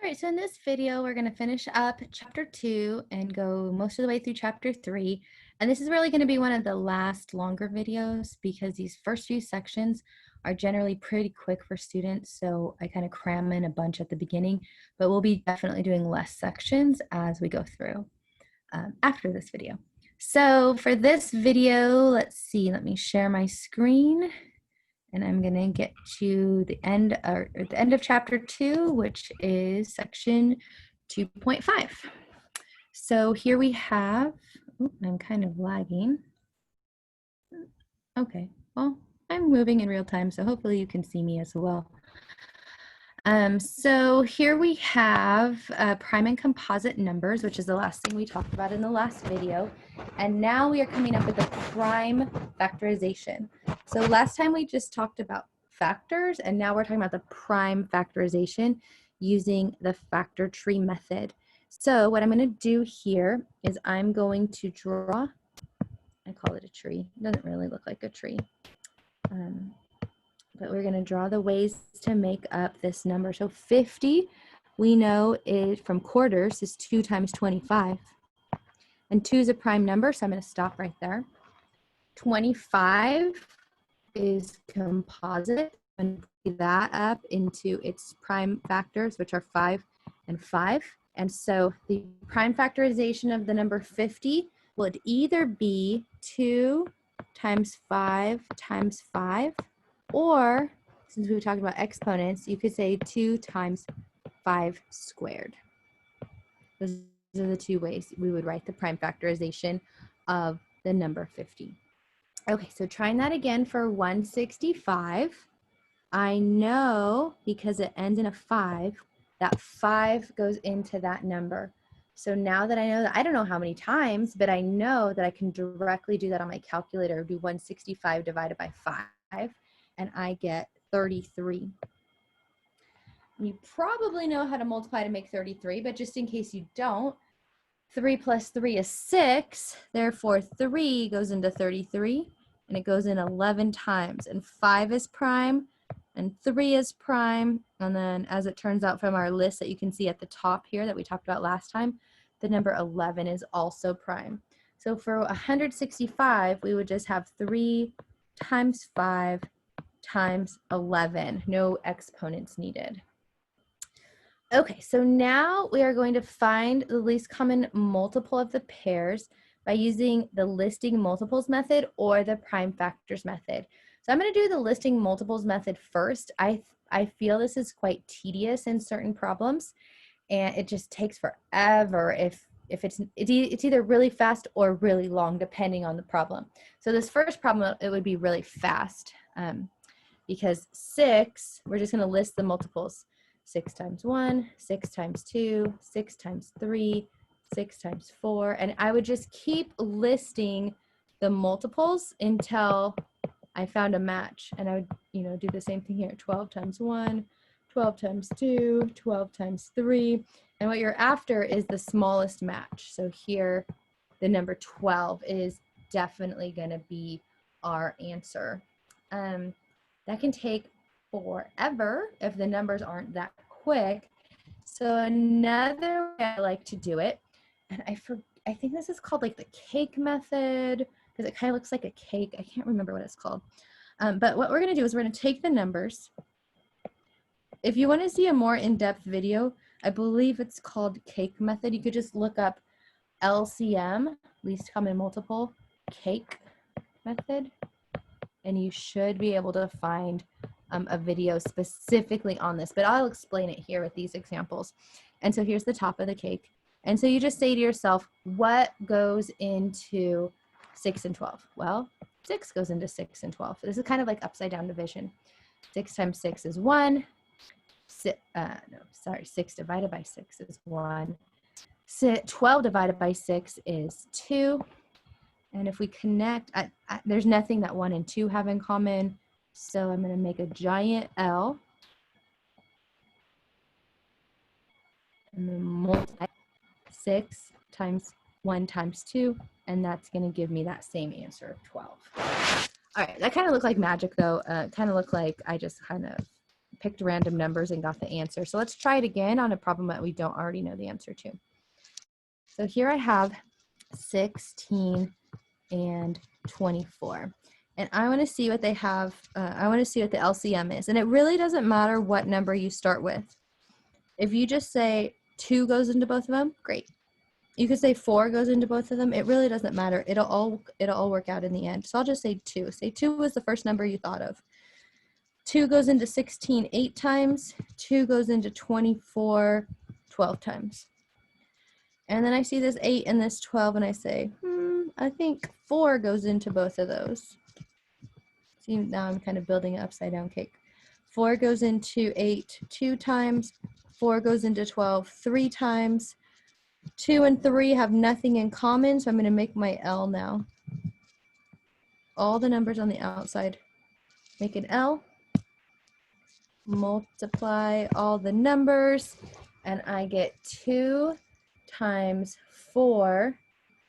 All right, so in this video, we're going to finish up chapter 2 and go most of the way through chapter 3. And this is really going to be one of the last longer videos because these first few sections are generally pretty quick for students. So I kind of cram in a bunch at the beginning, but we'll be definitely doing less sections as we go through after this video. So for this video, let's see, let me share my screen. And I'm going to get to the end, or the end of chapter 2, which is section 2.5. So here we have, I'm kind of lagging. Okay, well, I'm moving in real time, so hopefully you can see me as well. So here we have prime and composite numbers, which is the last thing we talked about in the last video. And now we are coming up with the prime factorization. So last time we just talked about factors, and now we're talking about the prime factorization using the factor tree method. So what I'm going to do here is I'm going to draw, I call it a tree. It doesn't really look like a tree. But we're going to draw the ways to make up this number. So 50, we know is from quarters is 2 times 25. And 2 is a prime number, so I'm going to stop right there. 25 is composite, and put that up into its prime factors, which are 5 and 5. And so the prime factorization of the number 50 would either be 2 times 5 times 5, or, since we were talking about exponents, you could say 2 times 5 squared. Those are the two ways we would write the prime factorization of the number 50. Okay, so trying that again for 165. I know, because it ends in a 5, that 5 goes into that number. So now that I know that, I don't know how many times, but I know that I can directly do that on my calculator, do 165 divided by 5. And I get 33. You probably know how to multiply to make 33, but just in case you don't, 3 plus 3 is 6. Therefore, 3 goes into 33, and it goes in 11 times. And 5 is prime, and 3 is prime. And then, as it turns out from our list that you can see at the top here that we talked about last time, the number 11 is also prime. So for 165, we would just have 3 times 5 times 11, no exponents needed. Okay, so now we are going to find the least common multiple of the pairs by using the listing multiples method or the prime factors method. So I'm going to do the listing multiples method first. I feel this is quite tedious in certain problems, and it just takes forever if it's either really fast or really long depending on the problem. So this first problem, it would be really fast. Because 6, we're just going to list the multiples. 6 times 1, 6 times 2, 6 times 3, 6 times 4. And I would just keep listing the multiples until I found a match. And I would, do the same thing here. 12 times 1, 12 times 2, 12 times 3. And what you're after is the smallest match. So here, the number 12 is definitely going to be our answer. That can take forever if the numbers aren't that quick. So another way I like to do it, and I think this is called like the cake method, because it kind of looks like a cake. I can't remember what it's called. But what we're going to do is we're going to take the numbers. If you want to see a more in-depth video, I believe it's called cake method. You could just look up LCM, least common multiple, cake method, and you should be able to find a video specifically on this, but I'll explain it here with these examples. And so here's the top of the cake. And so you just say to yourself, what goes into 6 and 12? Well, 6 goes into 6 and 12. This is kind of like upside down division. 6 times 6 is 1. 6 divided by 6 is 1. 12 divided by 6 is 2. And if we connect, there's nothing that 1 and 2 have in common. So I'm going to make a giant L. And then multiply 6 times 1 times 2. And that's going to give me that same answer of 12. All right, that kind of looked like magic, though. Kind of looked like I just kind of picked random numbers and got the answer. So let's try it again on a problem that we don't already know the answer to. So here I have 16 and 24. And I want to see what they have. I want to see what the LCM is. And it really doesn't matter what number you start with. If you just say 2 goes into both of them, great. You could say 4 goes into both of them. It really doesn't matter. It'll all work out in the end. So I'll just say 2. Say 2 was the first number you thought of. 2 goes into 16 8 times. 2 goes into 24 12 times. And then I see this 8 and this 12, and I say, I think 4 goes into both of those. See, now I'm kind of building an upside down cake. 4 goes into 8 2 times. 4 goes into 12 3 times. 2 and 3 have nothing in common, so I'm going to make my L now. All the numbers on the outside make an L. Multiply all the numbers, and I get 2 times 4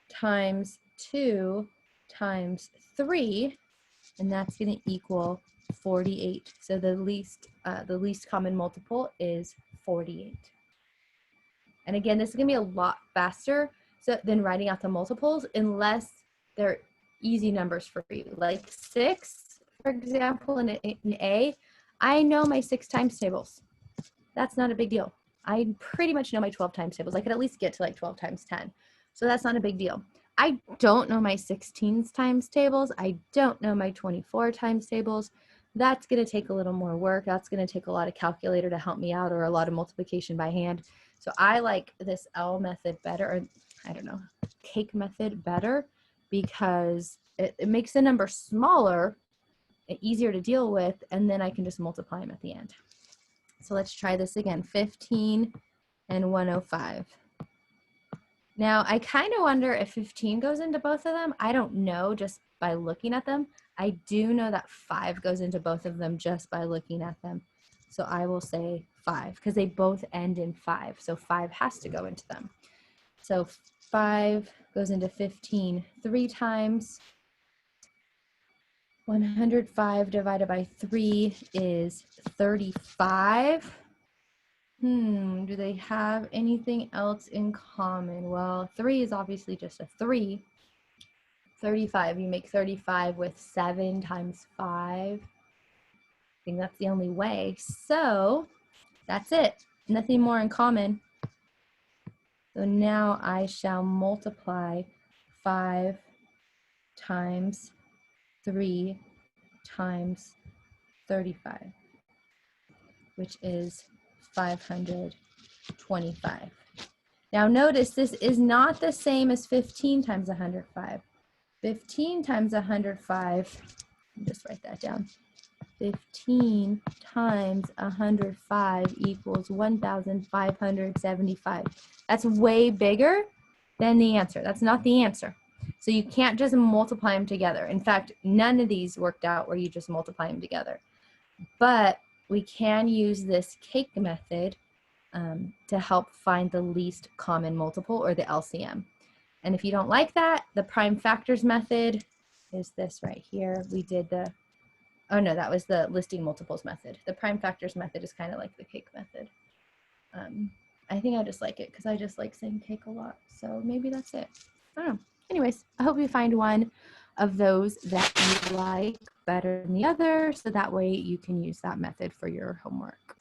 times 2 times 3, and that's going to equal 48. So the least common multiple is 48. And again, this is going to be a lot faster than writing out the multiples unless they're easy numbers for you. Like 6, for example, in A, I know my 6 times tables. That's not a big deal. I pretty much know my 12 times tables. I could at least get to like 12 times 10. So that's not a big deal. I don't know my 16 times tables. I don't know my 24 times tables. That's going to take a little more work. That's going to take a lot of calculator to help me out, or a lot of multiplication by hand. So I like this L method better, or I don't know, cake method better, because it makes the number smaller and easier to deal with, and then I can just multiply them at the end. So let's try this again, 15 and 105. Now, I kind of wonder if 15 goes into both of them. I don't know just by looking at them. I do know that 5 goes into both of them just by looking at them. So I will say 5, because they both end in 5. So 5 has to go into them. So 5 goes into 15 3 times. 105 divided by 3 is 35. Do they have anything else in common? Well, 3 is obviously just a 3. 35, you make 35 with 7 times 5. I think that's the only way. So that's it. Nothing more in common. So now I shall multiply 5 times 3 times 35, which is 525. Now notice this is not the same as 15 times 105. 15 times 105, just write that down. 15 times 105 equals 1,575. That's way bigger than the answer. That's not the answer. So you can't just multiply them together. In fact, none of these worked out where you just multiply them together. But we can use this cake method to help find the least common multiple, or the LCM. And if you don't like that, the prime factors method is this right here. We did the, oh no, that was the listing multiples method. The prime factors method is kind of like the cake method. I think I just like it because I just like saying cake a lot. So maybe that's it. I don't know. Anyways, I hope you find one of those that you like better than the other, so that way you can use that method for your homework.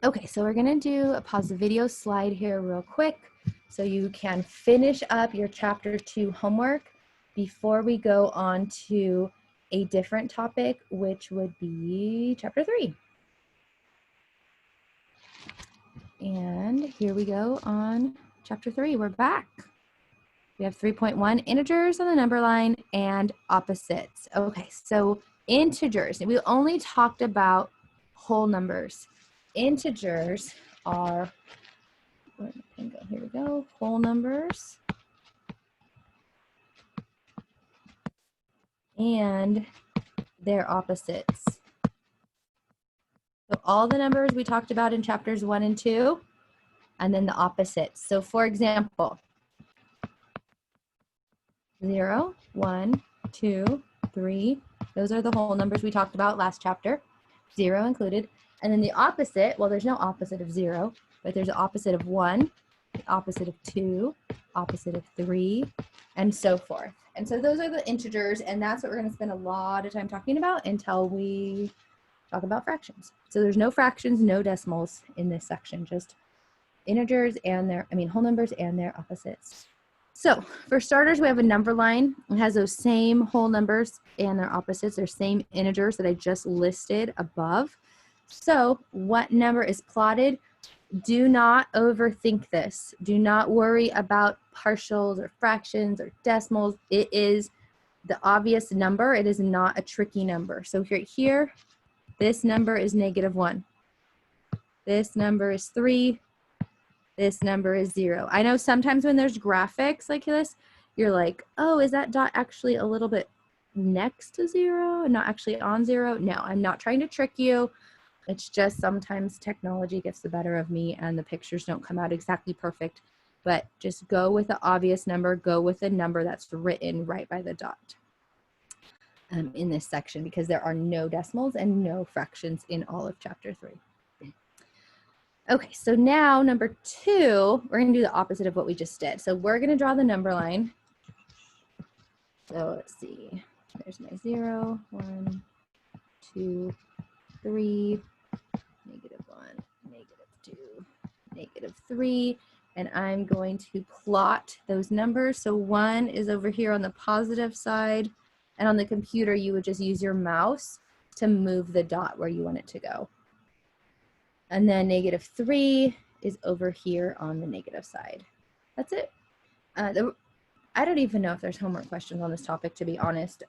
Okay, so we're gonna do a pause the video slide here real quick so you can finish up your chapter 2 homework before we go on to a different topic, which would be chapter 3. And here we go on chapter 3, we're back. We have 3.1 integers on the number line and opposites. Okay, so integers, we only talked about whole numbers. Integers are, here we go, whole numbers. And their opposites. So all the numbers we talked about in chapters 1 and 2, and then the opposites. So for example, 0, 1, 2, 3, those are the whole numbers we talked about last chapter, 0 included. And then the opposite, well, there's no opposite of 0, but there's the opposite of 1, the opposite of 2, opposite of 3, and so forth. And so those are the integers, and that's what we're going to spend a lot of time talking about until we talk about fractions. So there's no fractions, no decimals in this section, just integers and their, whole numbers and their opposites. So for starters, we have a number line. It has those same whole numbers and their opposites, their same integers that I just listed above. So what number is plotted? Do not overthink this. Do not worry about partials or fractions or decimals. It is the obvious number. It is not a tricky number. So here, this number is -1. This number is 3. This number is 0. I know sometimes when there's graphics like this, you're like, oh, is that dot actually a little bit next to 0 and not actually on 0? No, I'm not trying to trick you. It's just sometimes technology gets the better of me and the pictures don't come out exactly perfect. But just go with the obvious number. Go with the number that's written right by the dot in this section, because there are no decimals and no fractions in all of chapter 3. Okay, so now number 2, we're going to do the opposite of what we just did. So we're going to draw the number line. So let's see. There's my 0, 1, 2, 3, -1, -2, -3. And I'm going to plot those numbers. So 1 is over here on the positive side. And on the computer, you would just use your mouse to move the dot where you want it to go. And then -3 is over here on the negative side. That's it. I don't even know if there's homework questions on this topic, to be honest,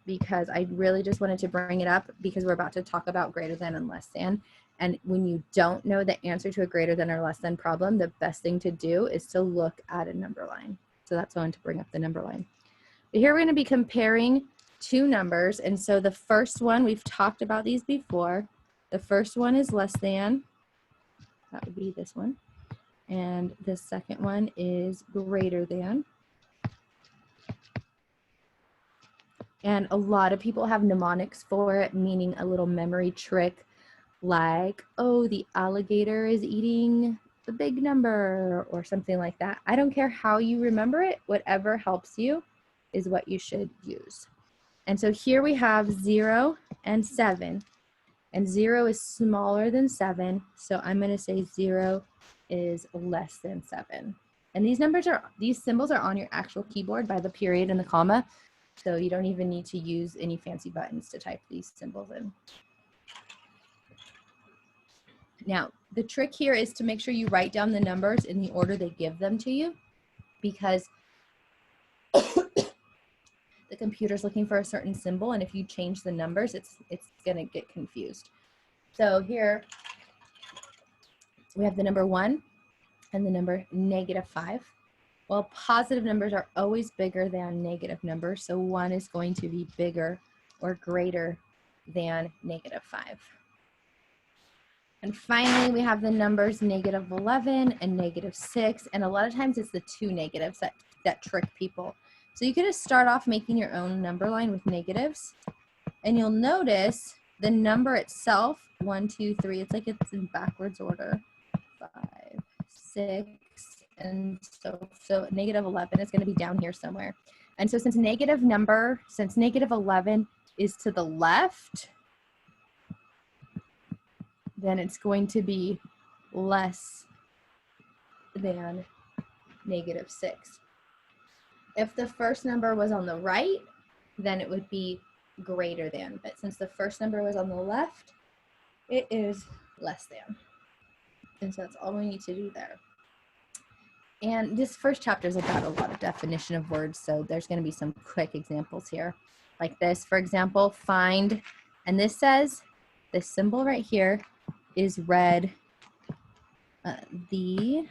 because I really just wanted to bring it up because we're about to talk about greater than and less than. And when you don't know the answer to a greater than or less than problem, the best thing to do is to look at a number line. So that's why I wanted to bring up the number line. But here we're going to be comparing 2 numbers. And so the first one, we've talked about these before. The first one is less than. That would be this one. And the second one is greater than. And a lot of people have mnemonics for it, meaning a little memory trick like, oh, the alligator is eating the big number or something like that. I don't care how you remember it. Whatever helps you is what you should use. And so here we have 0 and 7. And 0 is smaller than 7. So I'm going to say 0 is less than 7. And these symbols are on your actual keyboard by the period and the comma. So you don't even need to use any fancy buttons to type these symbols in. Now, the trick here is to make sure you write down the numbers in the order they give them to you, because the computer's looking for a certain symbol, and if you change the numbers, it's gonna get confused. So here we have the number 1 and the number -5. Well, positive numbers are always bigger than negative numbers, so 1 is going to be bigger or greater than -5. And finally, we have the numbers -11 and -6, and a lot of times it's the 2 negatives that trick people. So you can just start off making your own number line with negatives, and you'll notice the number itself, 1, 2, 3, it's like it's in backwards order, 5, 6, and so -11 is going to be down here somewhere. And so since -11 is to the left, then it's going to be less than -6. If the first number was on the right, then it would be greater than. But since the first number was on the left, it is less than. And so that's all we need to do there. And this first chapter is about a lot of definition of words, so there's going to be some quick examples here. Like this, for example, find, and this says, this symbol right here is read the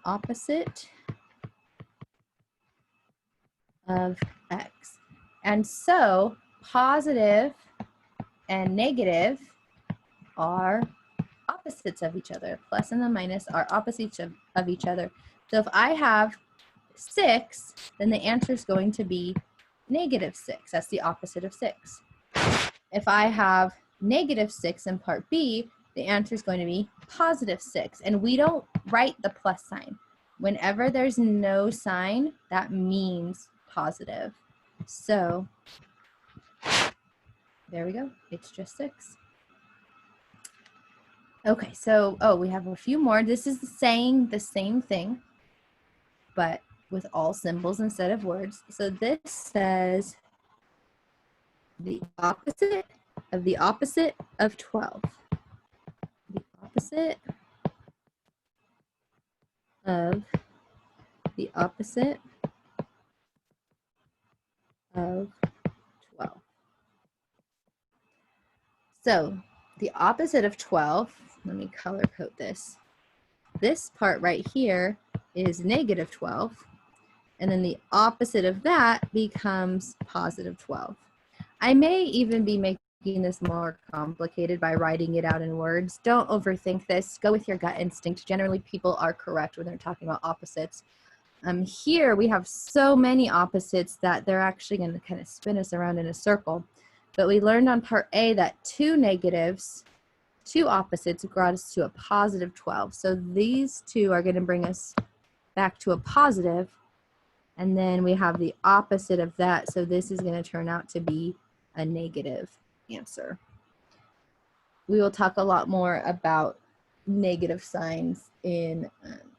opposite of x. And so positive and negative are opposites of each other. Plus and the minus are opposites of each other. So if I have 6, then the answer is going to be -6. That's the opposite of 6. If I have -6 in part B, the answer is going to be +6. And we don't write the plus sign. Whenever there's no sign, that means positive. So there we go. It's just 6. Okay, so, we have a few more. This is saying the same thing, but with all symbols instead of words. So this says the opposite of the opposite of 12. The opposite of the opposite of 12. So the opposite of 12, let me color code this. This part right here is -12. And then the opposite of that becomes +12. I may even be making this more complicated by writing it out in words. Don't overthink this. Go with your gut instinct. Generally, people are correct when they're talking about opposites. Here, we have so many opposites that they're actually going to kind of spin us around in a circle. But we learned on part A that 2 negatives, 2 opposites brought us to a +12. So these 2 are going to bring us back to a positive. And then we have the opposite of that. So this is going to turn out to be a negative answer. We will talk a lot more about negative signs in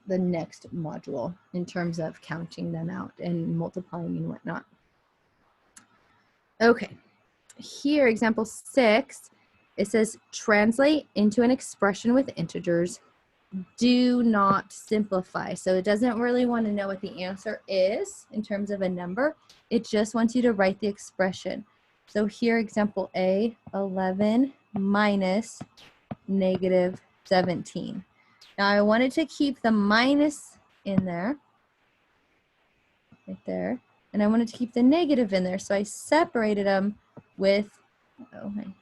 the next module in terms of counting them out and multiplying and whatnot. Okay, here, example 6, it says translate into an expression with integers. Do not simplify. So it doesn't really want to know what the answer is in terms of a number. It just wants you to write the expression. So here, example A, 11 minus -17. Now I wanted to keep the minus in there, right there, and I wanted to keep the negative in there. So I separated them with, oh, I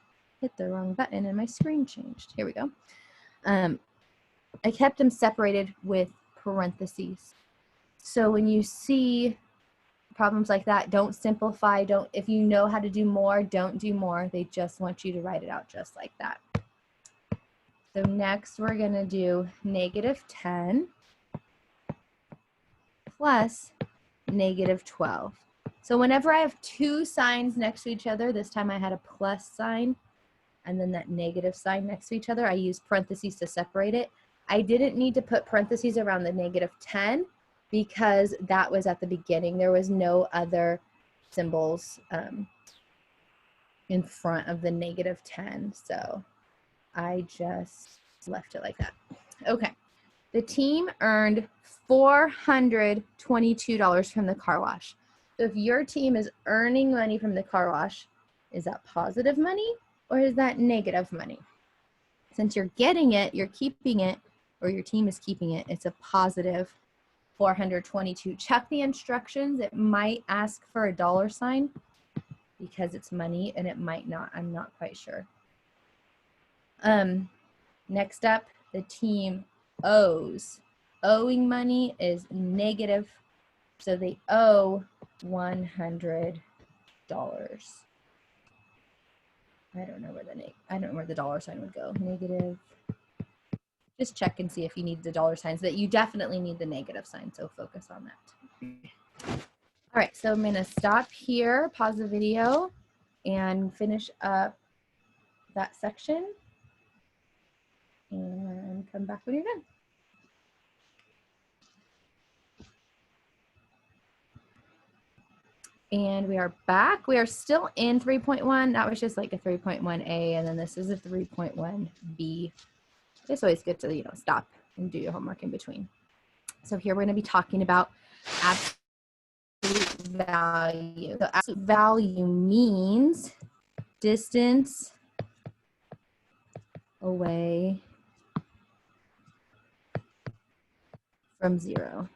hit the wrong button and my screen changed. Here we go. I kept them separated with parentheses. So when you see problems like that, don't simplify. If you know how to do more, don't do more. They just want you to write it out just like that. So next we're going to do -10 plus -12. So whenever I have 2 signs next to each other, this time I had a plus sign and then that negative sign next to each other, I use parentheses to separate it. I didn't need to put parentheses around the -10 because that was at the beginning. There was no other symbols in front of the -10. So I just left it like that. Okay. The team earned $422 from the car wash. So if your team is earning money from the car wash, is that positive money or is that negative money? Since you're getting it, you're keeping it, or your team is keeping it, it's a positive 422. Check the instructions. It might ask for a $sign because it's money, and it might not. I'm not quite sure. Next up, the team owes. Owing money is negative, so they owe $100. I don't know where the $sign would go. Negative. Just check and see if you need the $signs, but you definitely need the negative sign, so focus on that. All right, so I'm gonna stop here, pause the video, and finish up that section, and come back when you're done. And we are back. We are still in 3.1. That was just like a 3.1a, and then this is a 3.1b. It's always good to, stop and do your homework in between. So here we're going to be talking about absolute value. So absolute value means distance away from 0.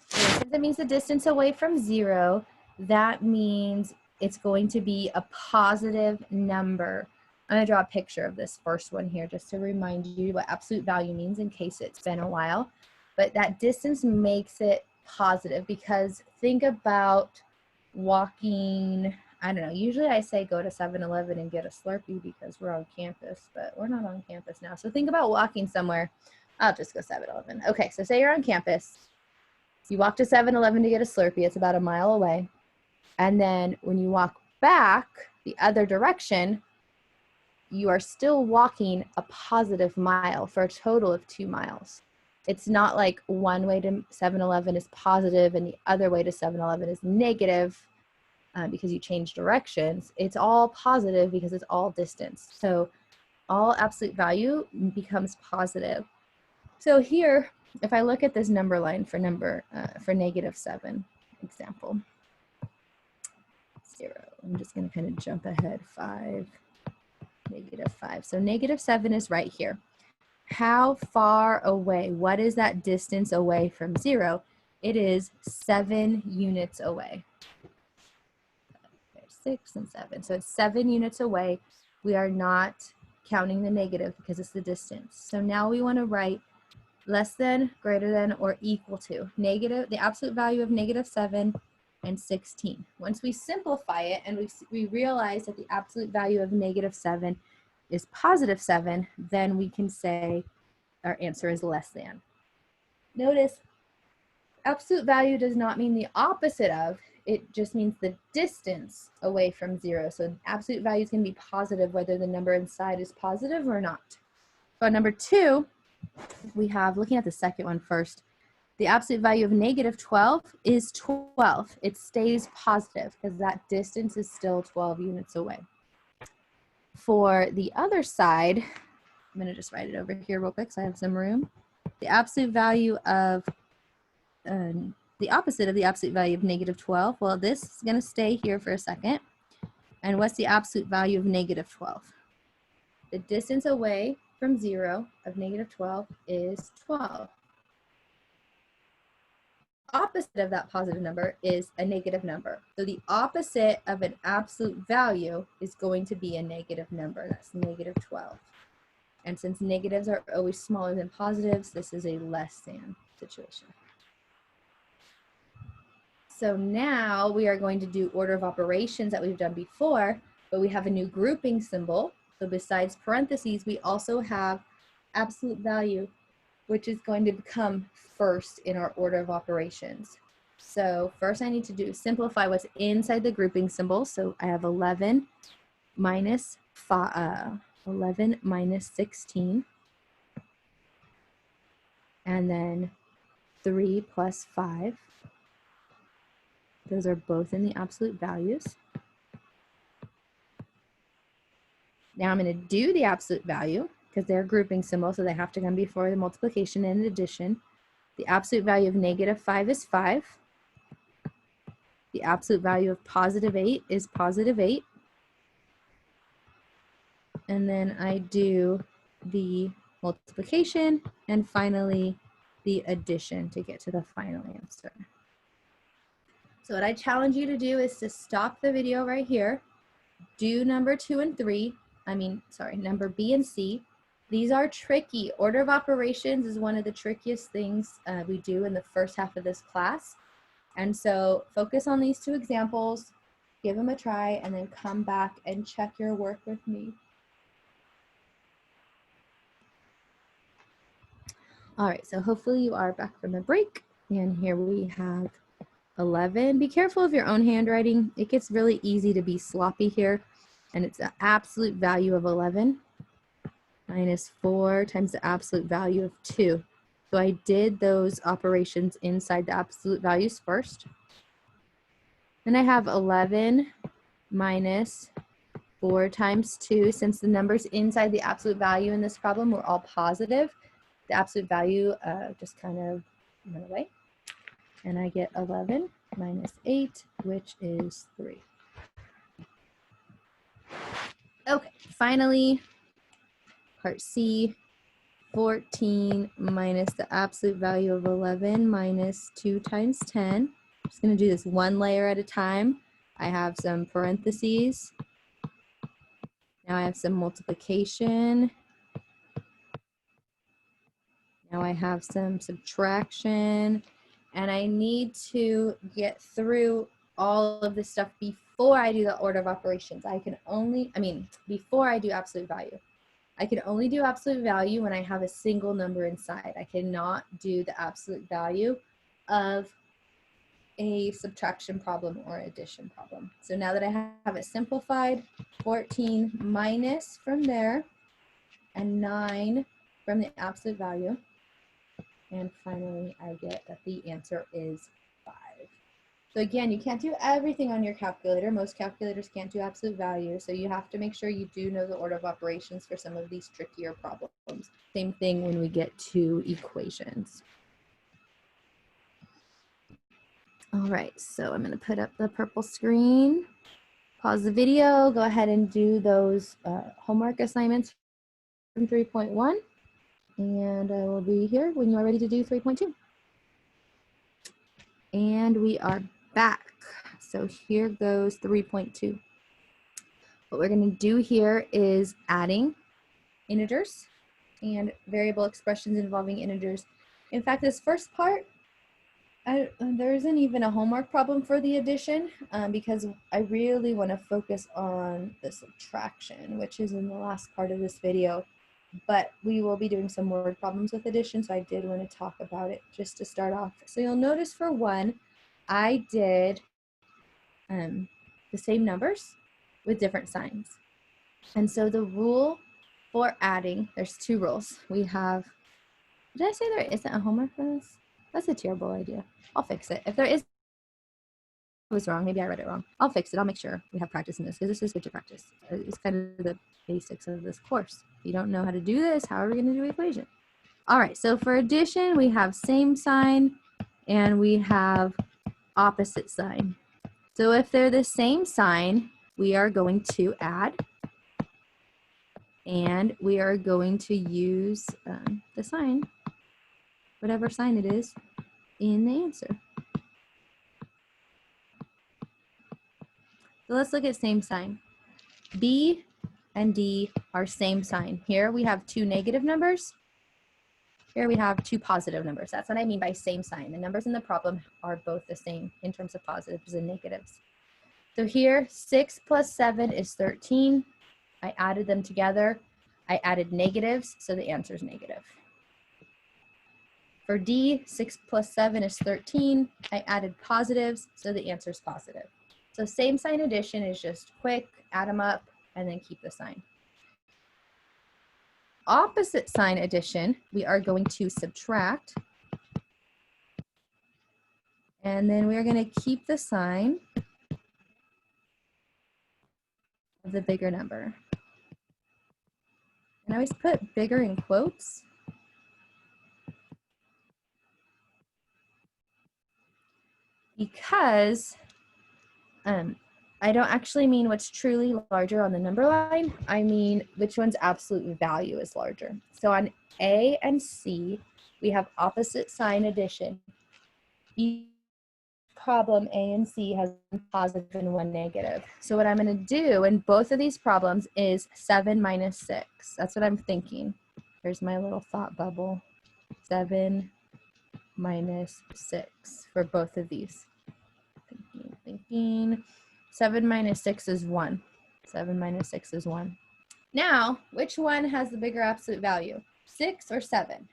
So since it means the distance away from 0, that means it's going to be a positive number. I'm going to draw a picture of this first one here just to remind you what absolute value means in case it's been a while. But that distance makes it positive because think about walking I don't know. Usually I say go to 7-Eleven and get a Slurpee because we're on campus, but we're not on campus now. So think about walking somewhere. I'll just go 7-Eleven. Okay, so say you're on campus. You walk to 7-Eleven to get a Slurpee. It's about a mile away. And then when you walk back the other direction, you are still walking a positive mile for a total of 2 miles. It's not like one way to 7-Eleven is positive and the other way to 7-Eleven is negative because you change directions. It's all positive because it's all distance. So all absolute value becomes positive. So here, if I look at this number line for -7 example, 0. I'm just going to kind of jump ahead 5, -5. So -7 is right here. How far away? What is that distance away from 0? It is 7 units away. 6 and 7. So it's 7 units away. We are not counting the negative because it's the distance. So now we want to write less than, greater than, or equal to the absolute value of -7 and 16. Once we simplify it and we realize that the absolute value of -7 is +7, then we can say our answer is less than. Notice absolute value does not mean the opposite of, it just means the distance away from 0. So absolute value is going to be positive whether the number inside is positive or not. So on number 2, we have, looking at the second one first, the absolute value of -12 is 12. It stays positive because that distance is still 12 units away. For the other side, I'm going to just write it over here real quick so I have some room. The absolute value of the opposite of the absolute value of -12, well, this is going to stay here for a second. And what's the absolute value of -12? The distance away from 0 of -12 is 12. Opposite of that positive number is a negative number. So the opposite of an absolute value is going to be a negative number. That's -12. And since negatives are always smaller than positives, this is a less than situation. So now we are going to do order of operations that we've done before, but we have a new grouping symbol. So besides parentheses, we also have absolute value, which is going to become first in our order of operations. So first I need to simplify what's inside the grouping symbol. So I have 11 minus 16, and then 3 plus 5. Those are both in the absolute values. Now I'm going to do the absolute value because they're grouping symbols, so they have to come before the multiplication and addition. The absolute value of -5 is 5. The absolute value of +8 is +8. And then I do the multiplication and finally the addition to get to the final answer. So what I challenge you to do is to stop the video right here, do number 2 and 3, number B and C. These are tricky. Order of operations is one of the trickiest things we do in the first half of this class. And so focus on these 2 examples, give them a try, and then come back and check your work with me. All right, so hopefully you are back from the break. And here we have 11. Be careful of your own handwriting. It gets really easy to be sloppy here. And it's the absolute value of 11 minus 4 times the absolute value of 2. So I did those operations inside the absolute values first. Then I have 11 minus 4 times 2. Since the numbers inside the absolute value in this problem were all positive, the absolute value just kind of went away. And I get 11 minus 8, which is 3. Okay, finally, part C, 14 minus the absolute value of 11 minus 2 times 10. I'm just going to do this one layer at a time. I have some parentheses. Now I have some multiplication. Now I have some subtraction. And I need to get through all of this stuff before before I do the order of operations. Before I do absolute value. I can only do absolute value when I have a single number inside. I cannot do the absolute value of a subtraction problem or addition problem. So now that I have it simplified, 14 minus from there and 9 from the absolute value. And finally, I get that the answer is 5. So again, you can't do everything on your calculator. Most calculators can't do absolute value. So you have to make sure you do know the order of operations for some of these trickier problems. Same thing when we get to equations. All right, so I'm going to put up the purple screen, pause the video, go ahead and do those homework assignments from 3.1, and I will be here when you are ready to do 3.2. And we are back. So here goes 3.2. What we're going to do here is adding integers and variable expressions involving integers. In fact, this first part, there isn't even a homework problem for the addition because I really want to focus on the subtraction, which is in the last part of this video. But we will be doing some word problems with addition, so I did want to talk about it just to start off. So you'll notice for one, I did the same numbers with different signs. And so the rule for adding, there's 2 rules. We have, did I say there isn't a homework for this? That's a terrible idea. I'll fix it. If there is, I was wrong. Maybe I read it wrong. I'll fix it. I'll make sure we have practice in this because this is good to practice. It's kind of the basics of this course. If you don't know how to do this, how are we going to do equation? All right, so for addition, we have same sign and we have opposite sign. So if they're the same sign, we are going to add and we are going to use the sign, whatever sign it is, in the answer. So let's look at same sign. B and D are same sign. Here we have 2 negative numbers. Here we have 2 positive numbers. That's what I mean by same sign. The numbers in the problem are both the same in terms of positives and negatives. So here, 6 plus 7 is 13. I added them together. I added negatives, so the answer is negative. For D, 6 plus 7 is 13. I added positives, so the answer is positive. So same sign addition is just quick, add them up, and then keep the sign. Opposite sign addition, we are going to subtract. And then we're going to keep the sign of the bigger number. And I always put bigger in quotes. Because I don't actually mean what's truly larger on the number line. I mean which one's absolute value is larger. So on A and C, we have opposite sign addition. Each problem A and C has 1 positive and 1 negative. So what I'm going to do in both of these problems is 7 minus 6. That's what I'm thinking. There's my little thought bubble. 7 minus 6 for both of these. Thinking. 7 minus 6 is 1. 7 minus 6 is 1. Now, which one has the bigger absolute value? 6 or 7?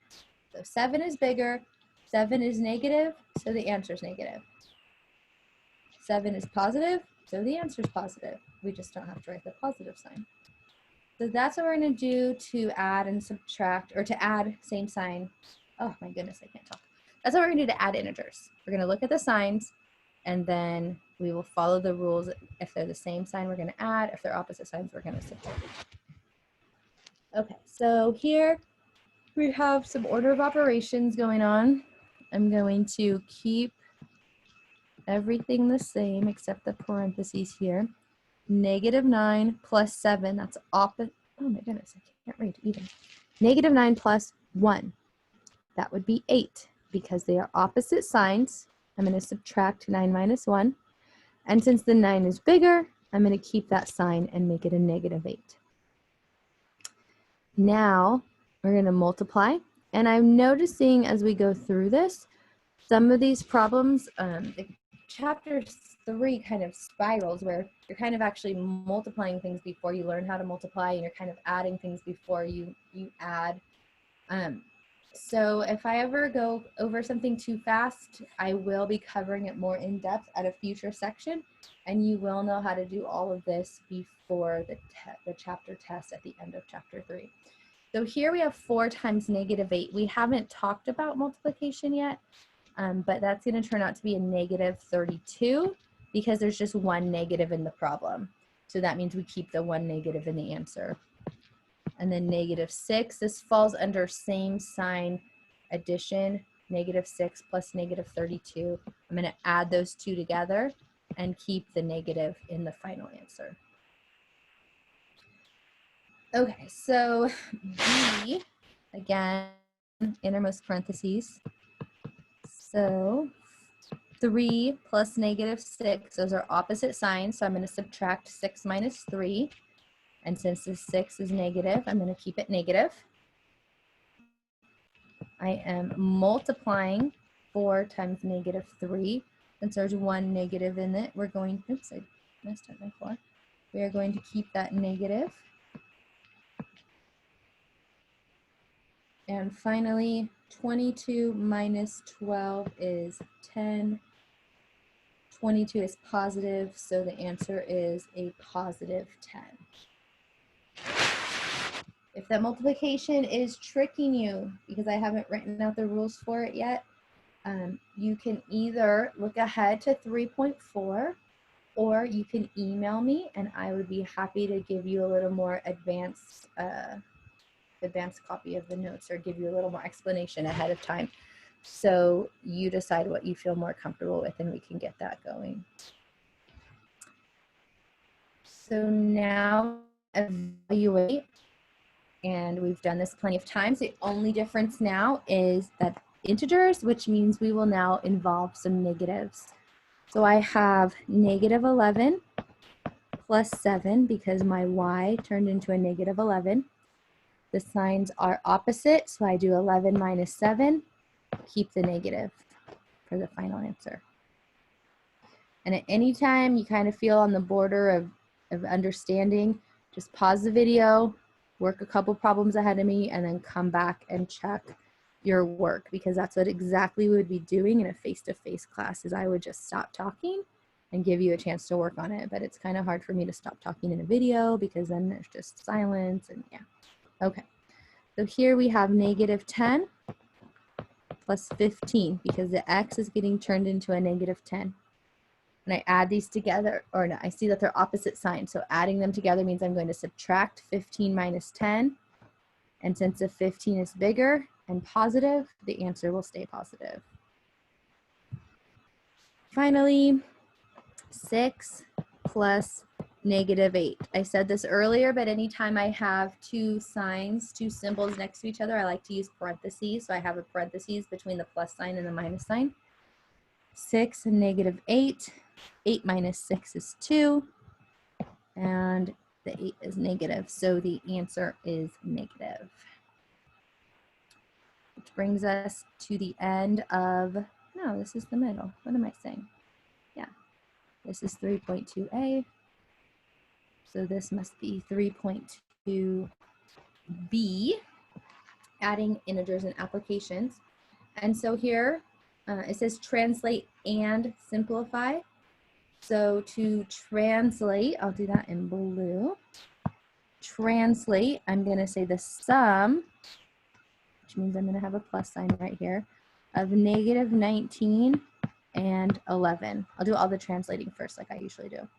So 7 is bigger, 7 is negative, so the answer is negative. 7 is positive, so the answer is positive. We just don't have to write the positive sign. So that's what we're going to do to add and subtract, or to add same sign. Oh my goodness, I can't talk. That's what we're going to do to add integers. We're going to look at the signs, and then we will follow the rules. If they're the same sign, we're going to add. If they're opposite signs, we're going to subtract. Okay, so here we have some order of operations going on. I'm going to keep everything the same except the parentheses here. -9 plus 7, that's opposite. Oh my goodness, I can't read either. -9 plus 1, that would be 8 because they are opposite signs. I'm going to subtract 9 minus 1. And since the 9 is bigger, I'm going to keep that sign and make it a -8. Now we're going to multiply. And I'm noticing as we go through this, some of these problems, chapter 3 kind of spirals where you're kind of actually multiplying things before you learn how to multiply, and you're kind of adding things before you add. So if I ever go over something too fast, I will be covering it more in depth at a future section, and you will know how to do all of this before the chapter test at the end of chapter 3. So here we have 4 times -8. We haven't talked about multiplication yet, but that's going to turn out to be a -32 because there's just one negative in the problem. So that means we keep the one negative in the answer. And then -6, this falls under same sign addition, -6 plus -32. I'm going to add those two together and keep the negative in the final answer. Okay, so B, again, innermost parentheses. So 3 plus -6, those are opposite signs, so I'm going to subtract 6 minus 3. And since this 6 is negative, I'm going to keep it negative. I am multiplying 4 times -3. Since there's one negative in it, we're going, oops, I messed up my 4. We are going to keep that negative. And finally, 22 minus 12 is 10. 22 is positive, so the answer is a positive 10. If that multiplication is tricking you because I haven't written out the rules for it yet, you can either look ahead to 3.4 or you can email me and I would be happy to give you a little more advanced copy of the notes or give you a little more explanation ahead of time. So you decide what you feel more comfortable with and we can get that going. So now evaluate, and we've done this plenty of times. The only difference now is that integers, which means we will now involve some negatives. So I have -11 plus 7 because my y turned into a -11. The signs are opposite, so I do 11 minus 7, keep the negative for the final answer. And at any time you kind of feel on the border of understanding, just pause the video, work a couple problems ahead of me, and then come back and check your work, because that's what exactly we would be doing in a face-to-face class. Is I would just stop talking and give you a chance to work on it. But it's kind of hard for me to stop talking in a video because then there's just silence and yeah. Okay, so here we have -10 plus 15 because the x is getting turned into a -10. And I add these together, or no, I see that they're opposite signs. So adding them together means I'm going to subtract 15 minus 10. And since the 15 is bigger and positive, the answer will stay positive. Finally, 6 plus -8. I said this earlier, but anytime I have two signs, two symbols next to each other, I like to use parentheses. So I have a parentheses between the plus sign and the minus sign. 6 and -8. 8 minus 6 is 2. And the 8 is negative. So the answer is negative. Which brings us to the end of, no, this is the middle. What am I saying? Yeah, this is 3.2a. So this must be 3.2b, adding integers and applications. And so here it says translate and simplify. So to translate, I'll do that in blue. Translate, I'm going to say the sum, which means I'm going to have a plus sign right here, of -19 and 11. I'll do all the translating first like I usually do.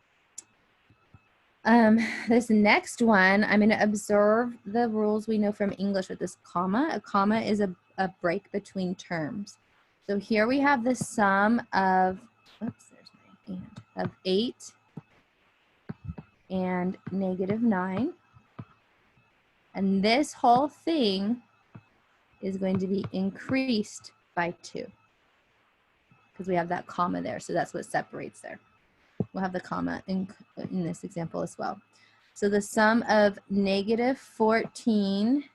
This next one, I'm going to observe the rules we know from English with this comma. A comma is a break between terms. So here we have the sum of, oops, there's my and, of 8 and -9. And this whole thing is going to be increased by 2 because we have that comma there. So that's what separates there. We'll have the comma in this example as well. So the sum of -14,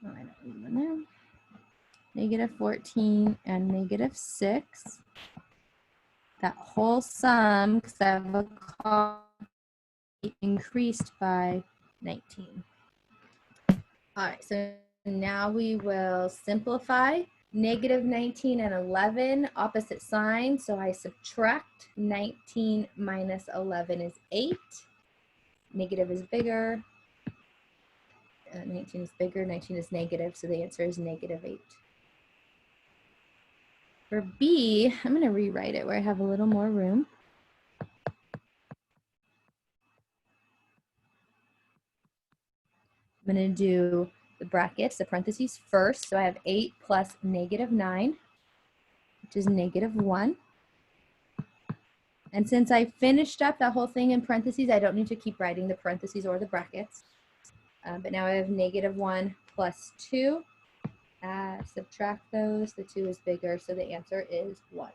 oh, I don't even know, negative 14, and negative 6. That whole sum, because I have a column, increased by 19. All right, so now we will simplify. Negative 19 and 11, opposite sign. So I subtract 19 minus 11 is 8. Negative is bigger. 19 is bigger, 19 is negative, so the answer is negative 8. For B, I'm going to rewrite it where I have a little more room. I'm going to do the brackets, the parentheses first. So I have 8 plus negative 9, which is negative 1. And since I finished up that whole thing in parentheses, I don't need to keep writing the parentheses or the brackets. But now I have negative 1 plus 2. Subtract those. The 2 is bigger, so the answer is 1.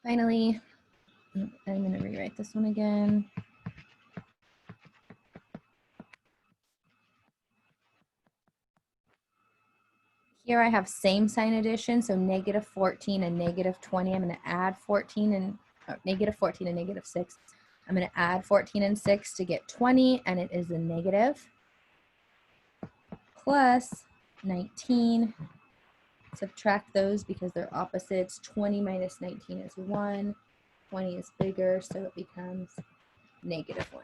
Finally, I'm going to rewrite this one again. Here I have same sign addition, so negative 14 and negative 20. I'm going to add 14 and negative 14 and negative 6. I'm going to add 14 and 6 to get 20, and it is a negative, plus 19. Subtract those because they're opposites. 20 minus 19 is 1. 20 is bigger, so it becomes negative 1.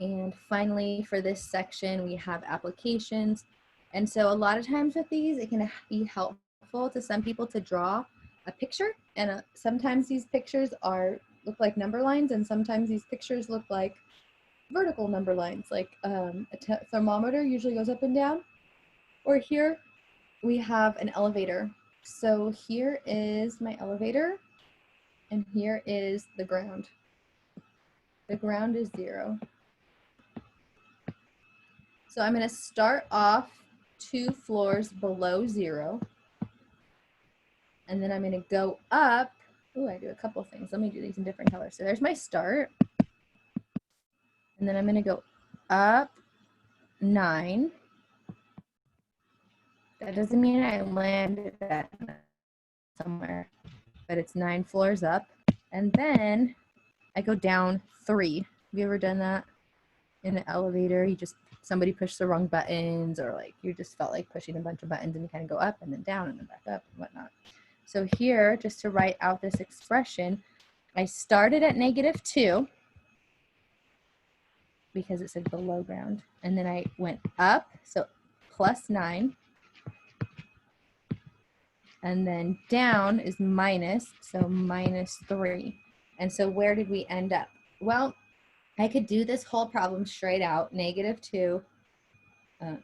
And finally, for this section, we have applications. And so a lot of times with these, it can be helpful to some people to draw a picture. And sometimes these pictures look like number lines, and sometimes these pictures look like vertical number lines, like a thermometer usually goes up and down. Or here we have an elevator. So here is my elevator, and here is the ground. The ground is 0. So I'm going to start off 2 floors below 0. And then I'm going to go up. Oh, I do a couple things. Let me do these in different colors. So there's my start. And then I'm going to go up 9. That doesn't mean I landed at somewhere, but it's 9 floors up. And then I go down 3. Have you ever done that in an elevator? Somebody pushed the wrong buttons, or like you just felt like pushing a bunch of buttons, and you kind of go up and then down and then back up and whatnot. So here, just to write out this expression, I started at negative 2 because it said below ground, and then I went up, so plus 9, and then down is minus, so minus 3. And so where did we end up? Well, I could do this whole problem straight out, negative 2.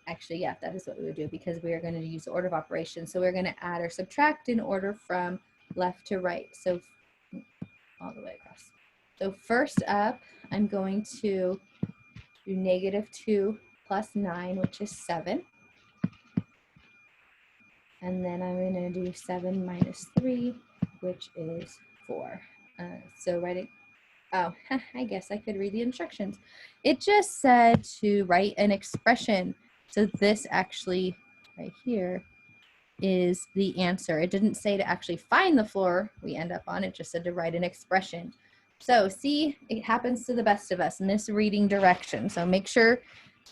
Actually, yeah, that is what we would do, because we are going to use the order of operations. So we're going to add or subtract in order from left to right. So all the way across. So first up, I'm going to do negative 2 plus 9, which is 7. And then I'm going to do 7 minus 3, which is 4. So writing, oh, I guess I could read the instructions. It just said to write an expression. So this actually, right here, is the answer. It didn't say to actually find the floor we end up on. It just said to write an expression. So see, it happens to the best of us, misreading directions. So make sure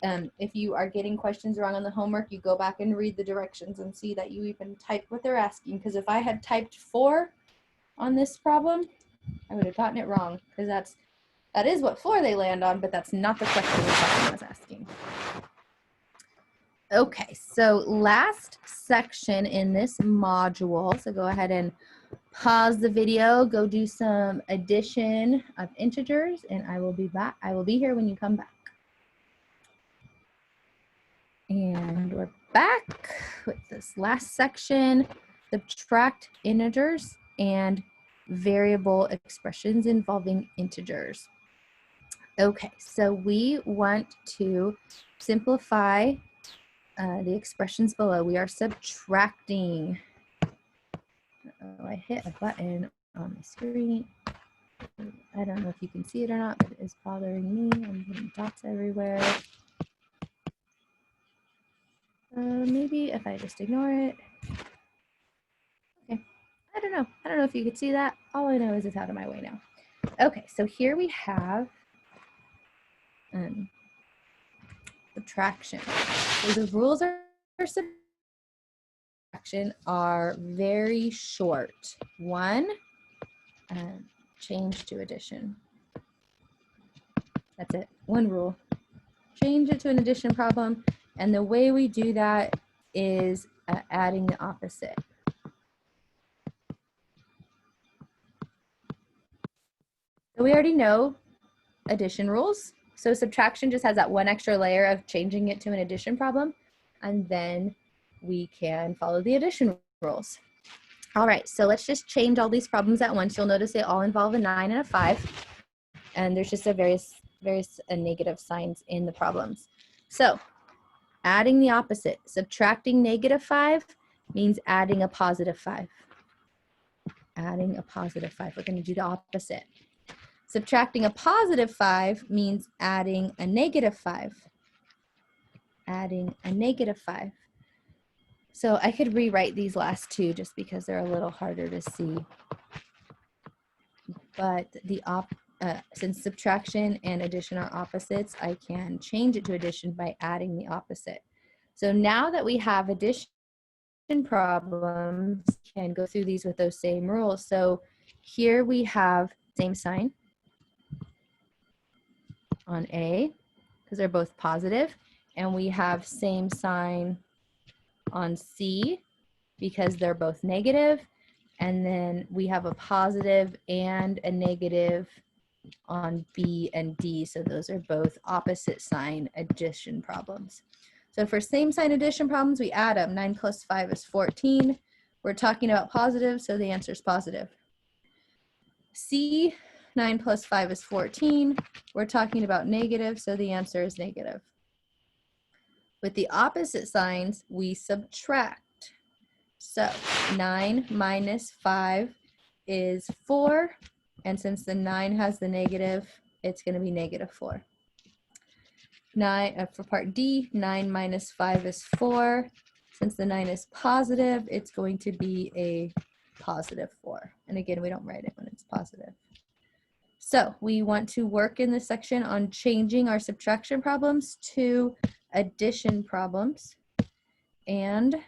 if you are getting questions wrong on the homework, you go back and read the directions and see that you even type what they're asking. Because if I had typed 4 on this problem, I would have gotten it wrong, because that is what floor they land on, but that's not the question the question was asking. Okay, so last section in this module, so go ahead and pause the video, go do some addition of integers, and I will be back. I will be here when you come back. And we're back with this last section, subtract integers and variable expressions involving integers. Okay, so we want to simplify the expressions below. We are subtracting. Oh, I hit a button on the screen. I don't know if you can see it or not, but it is bothering me. I'm putting dots everywhere. Maybe if I just ignore it. Okay, I don't know. I don't know if you could see that. All I know is it's out of my way now. Okay, so here we have subtraction. So the rules are subtraction are very short. One, change to addition. That's it, one rule. Change it to an addition problem, and the way we do that is adding the opposite. So we already know addition rules. So subtraction just has that one extra layer of changing it to an addition problem, and then we can follow the addition rules. All right, so let's just change all these problems at once. You'll notice they all involve a 9 and a 5, and there's just a various negative signs in the problems. So adding the opposite, subtracting -5 means adding a +5. Adding a +5, we're gonna do the opposite. Subtracting a +5 means adding a -5. Adding a -5. So I could rewrite these last two just because they're a little harder to see. But since subtraction and addition are opposites, I can change it to addition by adding the opposite. So now that we have addition problems, we can go through these with those same rules. So here we have same sign on A, because they're both positive, and we have same sign on C because they're both negative, and then we have a positive and a negative on B and D, so those are both opposite sign addition problems. So for same sign addition problems, we add them. 9 + 5 is 14. We're talking about positive, so the answer is positive. C, 9 + 5 is 14. We're talking about negative, so the answer is negative. With the opposite signs, we subtract. So 9 - 5 is 4. And since the 9 has the negative, it's going to be -4. For part D, 9 - 5 is 4. Since the 9 is positive, it's going to be a +4. And again, we don't write it when it's positive. So we want to work in this section on changing our subtraction problems to addition problems. And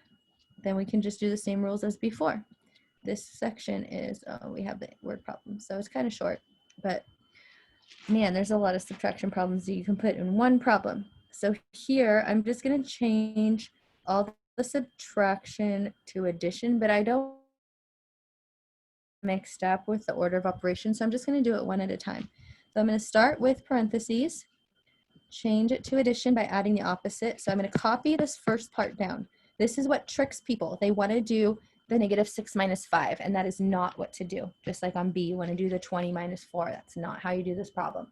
then we can just do the same rules as before. This section is, we have the word problem, so it's kind of short, but man, there's a lot of subtraction problems that you can put in one problem. So here, I'm just gonna change all the subtraction to addition, but I don't mixed up with the order of operations, so I'm just gonna do it one at a time. So I'm gonna start with parentheses, change it to addition by adding the opposite. So I'm gonna copy this first part down. This is what tricks people. They wanna do the -6 - 5, and that is not what to do. Just like on B, you want to do the 20 - 4. That's not how you do this problem.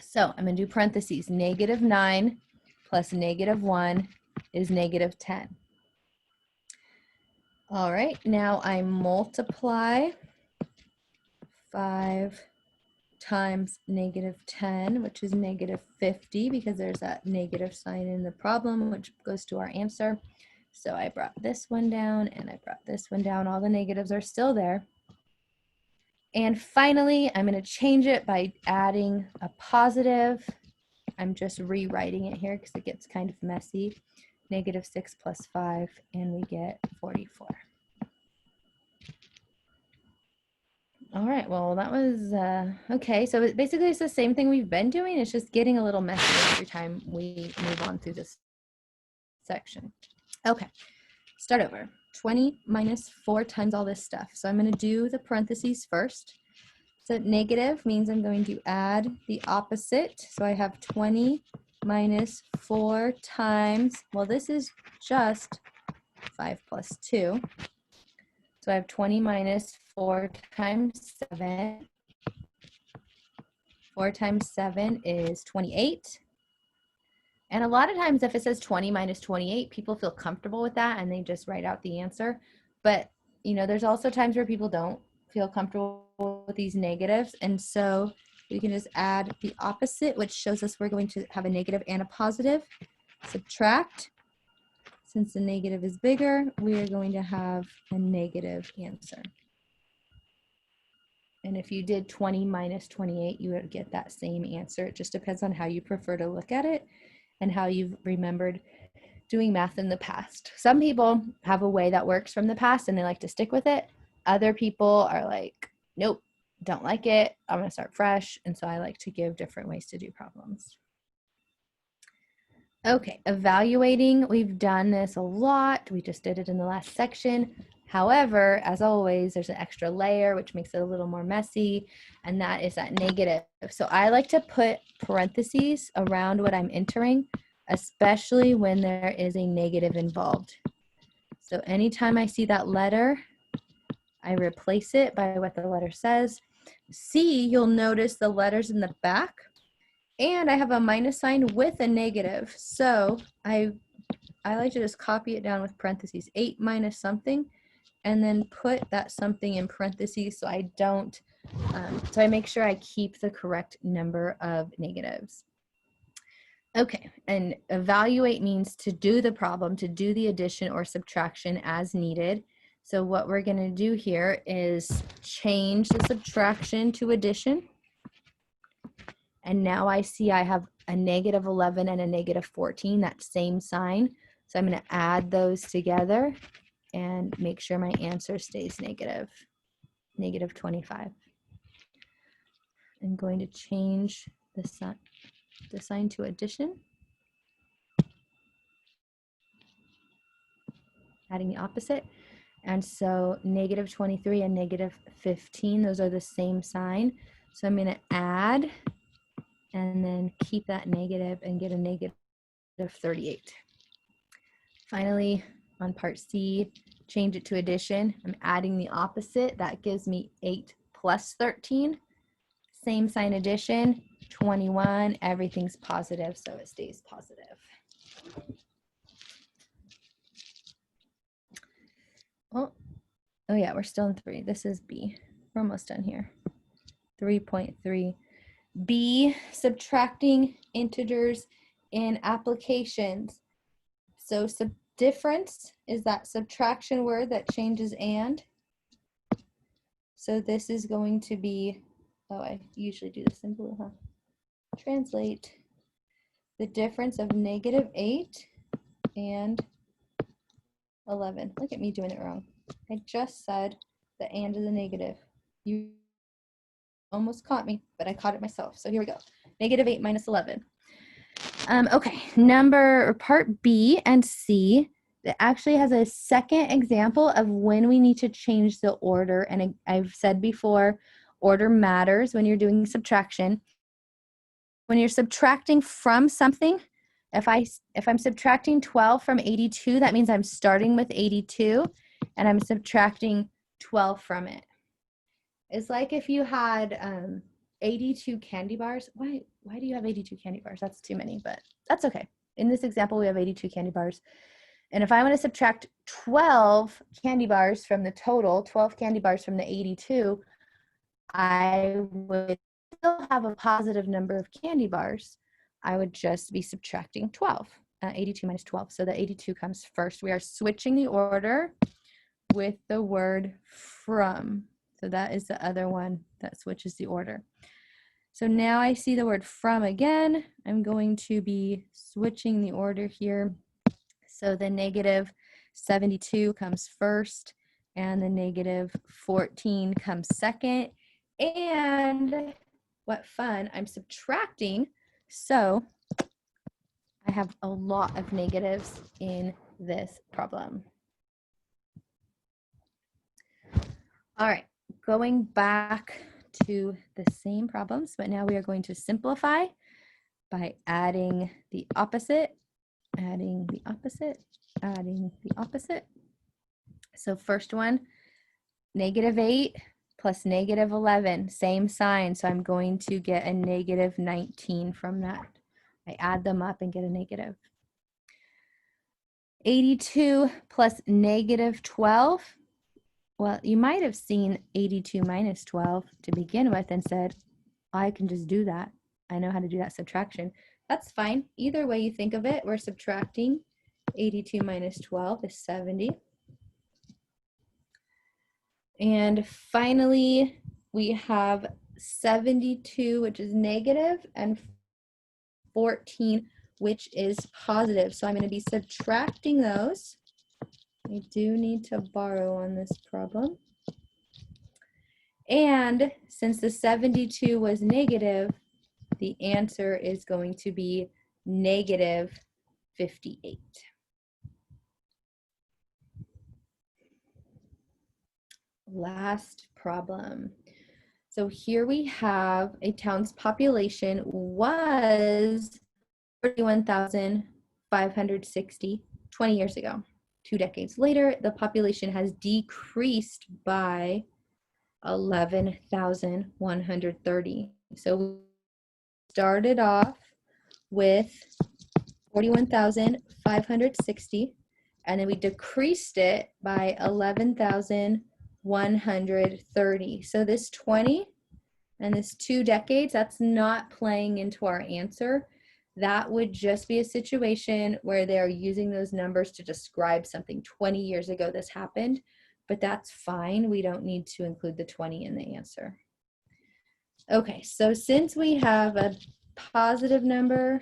So I'm going to do parentheses. -9 plus -1 is -10. All right, now I multiply 5 times -10, which is -50, because there's that negative sign in the problem, which goes to our answer. So I brought this one down and I brought this one down. All the negatives are still there. And finally, I'm going to change it by adding a positive. I'm just rewriting it here because it gets kind of messy. -6 + 5, and we get 44. All right, well, that was, okay. So basically it's the same thing we've been doing. It's just getting a little messy every time we move on through this section. Okay, start over. 20 - 4 times all this stuff. So I'm going to do the parentheses first. So negative means I'm going to add the opposite. So I have 20 - 4 times, well, this is just 5 + 2. So I have 20 - 4 times 7. 4 times 7 is 28. And a lot of times if it says 20 - 28, people feel comfortable with that and they just write out the answer. But, you know, there's also times where people don't feel comfortable with these negatives. And so we can just add the opposite, which shows us we're going to have a negative and a positive. Subtract. Since the negative is bigger, we are going to have a negative answer. And if you did 20 minus 28, you would get that same answer. It just depends on how you prefer to look at it and how you've remembered doing math in the past. Some people have a way that works from the past and they like to stick with it. Other people are like, nope, don't like it. I'm going to start fresh. And so I like to give different ways to do problems. Okay, evaluating. We've done this a lot. We just did it in the last section. However, as always, there's an extra layer, which makes it a little more messy, and that is that negative. So I like to put parentheses around what I'm entering, especially when there is a negative involved. So anytime I see that letter, I replace it by what the letter says. C, you'll notice the letters in the back, and I have a minus sign with a negative. So I like to just copy it down with parentheses, 8 minus something, and then put that something in parentheses so I don't, so I make sure I keep the correct number of negatives. Okay, and evaluate means to do the problem, to do the addition or subtraction as needed. So what we're going to do here is change the subtraction to addition. And now I see I have a negative 11 and a negative 14, that same sign. So I'm going to add those together and make sure my answer stays negative, negative 25. I'm going to change the sign to addition. Adding the opposite. And so negative 23 and negative 15, those are the same sign. So I'm going to add and then keep that negative and get a negative 38. Finally, on part C, change it to addition. I'm adding the opposite. That gives me 8 plus 13. Same sign addition, 21. Everything's positive, so it stays positive. Oh yeah, we're still in 3. This is B. We're almost done here. 3.3. B, subtracting integers in applications. So difference is that subtraction word that changes and. So this is going to be, oh, I usually do this in blue, huh? Translate the difference of negative 8 and 11. Look at me doing it wrong. I just said the and is a negative. You almost caught me, but I caught it myself. So here we go. Negative 8 minus 11. Okay, part B and C, it actually has a second example of when we need to change the order. And I've said before, order matters when you're doing subtraction. When you're subtracting from something, if I'm subtracting 12 from 82, that means I'm starting with 82 and I'm subtracting 12 from it. It's like if you had 82 candy bars. Why do you have 82 candy bars? That's too many, but that's okay. In this example, we have 82 candy bars. And if I want to subtract 12 candy bars from the total, 12 candy bars from the 82, I would still have a positive number of candy bars. I would just be subtracting 12, 82 minus 12. So the 82 comes first. We are switching the order with the word from. So that is the other one that switches the order. So now I see the word from again. I'm going to be switching the order here. So the negative 72 comes first and the negative 14 comes second. And what fun, I'm subtracting. So I have a lot of negatives in this problem. All right, going back to the same problems, but now we are going to simplify by adding the opposite, adding the opposite, adding the opposite. So first one, negative 8 plus negative 11, same sign. So I'm going to get a negative 19 from that. I add them up and get a negative. 82 plus negative 12. Well, you might have seen 82 minus 12 to begin with and said, I can just do that. I know how to do that subtraction. That's fine. Either way you think of it, we're subtracting 82 minus 12 is 70. And finally, we have 72, which is negative, and 14, which is positive. So I'm going to be subtracting those. I do need to borrow on this problem. And since the 72 was negative, the answer is going to be negative 58. Last problem. So here we have a town's population was 41,560 20 years ago. 2 decades later, the population has decreased by 11,130. So we started off with 41,560, and then we decreased it by 11,130. So this 20 and this 2 decades, that's not playing into our answer. That would just be a situation where they're using those numbers to describe something. 20 years ago this happened, but that's fine. We don't need to include the 20 in the answer. Okay, so since we have a positive number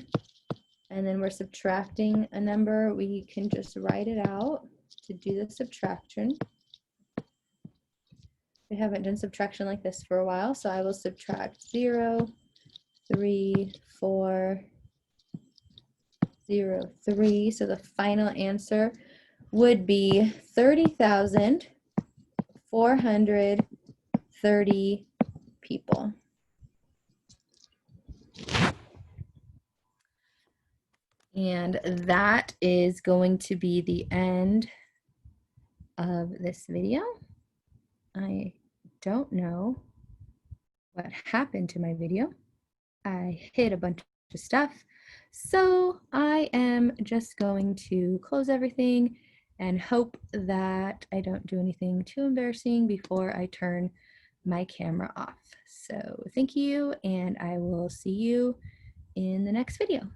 and then we're subtracting a number, we can just write it out to do the subtraction. We haven't done subtraction like this for a while, so I will subtract 0, 3, 4, 0, 3. So the final answer would be 30,430 people. And that is going to be the end of this video. I don't know what happened to my video. I hit a bunch of stuff. So I am just going to close everything and hope that I don't do anything too embarrassing before I turn my camera off. So thank you, and I will see you in the next video.